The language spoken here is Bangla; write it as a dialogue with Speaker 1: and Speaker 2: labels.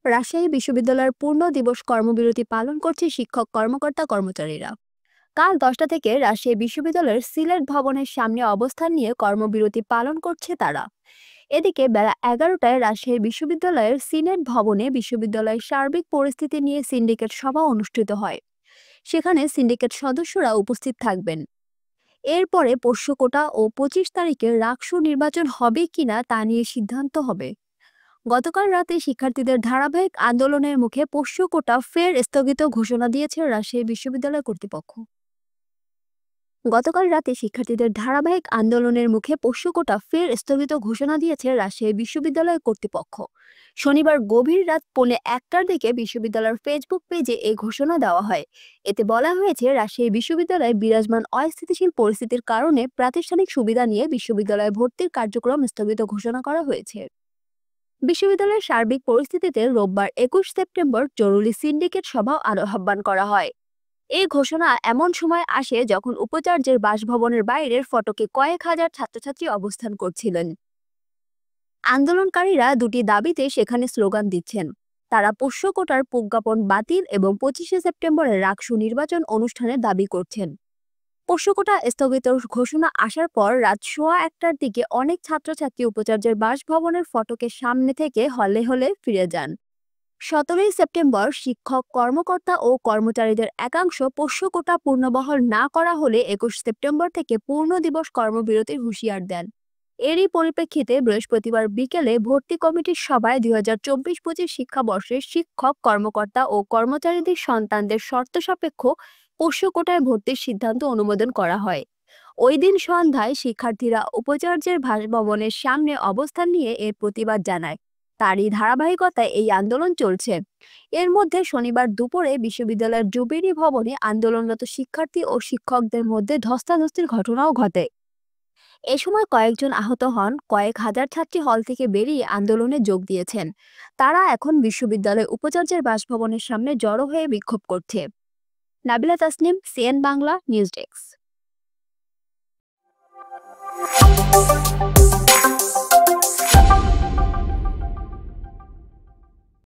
Speaker 1: রাজশাহী বিশ্ববিদ্যালয়ের পূর্ণ দিবস কর্মবিরতি পালন করছে শিক্ষক কর্মকর্তা কর্মচারীরা। কাল 10টা থেকে রাজশাহী বিশ্ববিদ্যালয়ের সিলেট ভবনের সামনে অবস্থান নিয়ে কর্মবিরতি পালন করছে তারা। এদিকে বেলা 11টায় রাজশাহী বিশ্ববিদ্যালয়ের সিনেট ভবনে বিশ্ববিদ্যালয়ের সার্বিক পরিস্থিতি নিয়ে সিন্ডিকেট সভা অনুষ্ঠিত হয়। সেখানে সিন্ডিকেট সদস্যরা উপস্থিত থাকবেন। এরপরে পোষ্য কোটা ও 25 তারিখে রাকসু নির্বাচন হবে কিনা তা নিয়ে সিদ্ধান্ত হবে। গতকাল রাতে শিক্ষার্থীদের ধারাবাহিক আন্দোলনের মুখে পোষ্য কোটা ফের স্থগিত ঘোষণা দিয়েছে রাজশাহী বিশ্ববিদ্যালয় কর্তৃপক্ষ। গতকাল রাতে শিক্ষার্থীদের ধারাবাহিক আন্দোলনের মুখে পোষ্য কোটা ফের স্থগিত ঘোষণা দিয়েছে রাজশাহী বিশ্ববিদ্যালয় কর্তৃপক্ষ। শনিবার গভীর রাত 1:45টার দিকে বিশ্ববিদ্যালয়ের ফেসবুক পেজে এই ঘোষণা দেওয়া হয়। এতে বলা হয়েছে, রাজশাহী বিশ্ববিদ্যালয়ে বিরাজমান অস্থিতিশীল পরিস্থিতির কারণে প্রাতিষ্ঠানিক সুবিধা নিয়ে বিশ্ববিদ্যালয়ে ভর্তির কার্যক্রম স্থগিত ঘোষণা করা হয়েছে। বিশ্ববিদ্যালয়ের সার্বিক পরিস্থিতিতে রোববার 21 সেপ্টেম্বর জরুরি সিন্ডিকেট সভা আহ্বান করা হয়। এই ঘোষণা এমন সময় আসে যখন উপাচার্যের বাসভবনের বাইরের ফটকে কয়েক হাজার ছাত্রছাত্রী অবস্থান করছিলেন। আন্দোলনকারীরা দুটি দাবিতে সেখানে স্লোগান দিচ্ছেন। তারা পোষ্য কোটার প্রজ্ঞাপন বাতিল এবং 25 সেপ্টেম্বরের রাকসু নির্বাচন অনুষ্ঠানের দাবি করছেন। পোষ্য কোটা স্থগিত ঘোষণা আসার পর রাত 1:15টার দিকে অনেক ছাত্রছাত্রী উপাচার্যের বাসভবনের ফটকের সামনে থেকে হলে হলে ফিরে যান। 17 সেপ্টেম্বর শিক্ষক কর্মকর্তা ও কর্মচারীদের একাংশ পোষ্য কোটা পূর্ণবহাল না করা হলে 21 সেপ্টেম্বর থেকে পূর্ণ দিবস কর্মবিরতির হুঁশিয়ার দেন। এরই পরিপ্রেক্ষিতে বৃহস্পতিবার বিকেলে ভর্তি কমিটির সভায় 2024-25 শিক্ষাবর্ষের শিক্ষক কর্মকর্তা ও কর্মচারীদের সন্তানদের শর্ত সাপেক্ষ পোষ্য কোটায় ভর্তির সিদ্ধান্ত অনুমোদন করা হয়। ওই দিন সন্ধ্যায় শিক্ষার্থীরা উপাচার্যের বাসভবনের সামনে অবস্থান নিয়ে এর প্রতিবাদ জানায়। তারই ধারাবাহিকতায় এই আন্দোলন চলছে। এর মধ্যে শনিবার দুপুরে বিশ্ববিদ্যালয়ের জুবিলি ভবনে আন্দোলনরত শিক্ষার্থী ও শিক্ষকদের মধ্যে ধস্তাধস্তির ঘটনাও ঘটে। এ সময় কয়েকজন আহত হন। কয়েক হাজার ছাত্রী হল থেকে বেরিয়ে আন্দোলনে যোগ দিয়েছেন। তারা এখন বিশ্ববিদ্যালয় উপাচার্যের বাসভবনের সামনে জড়ো হয়ে বিক্ষোভ করছে। Nabila Tasnim, CN Bangla news desk.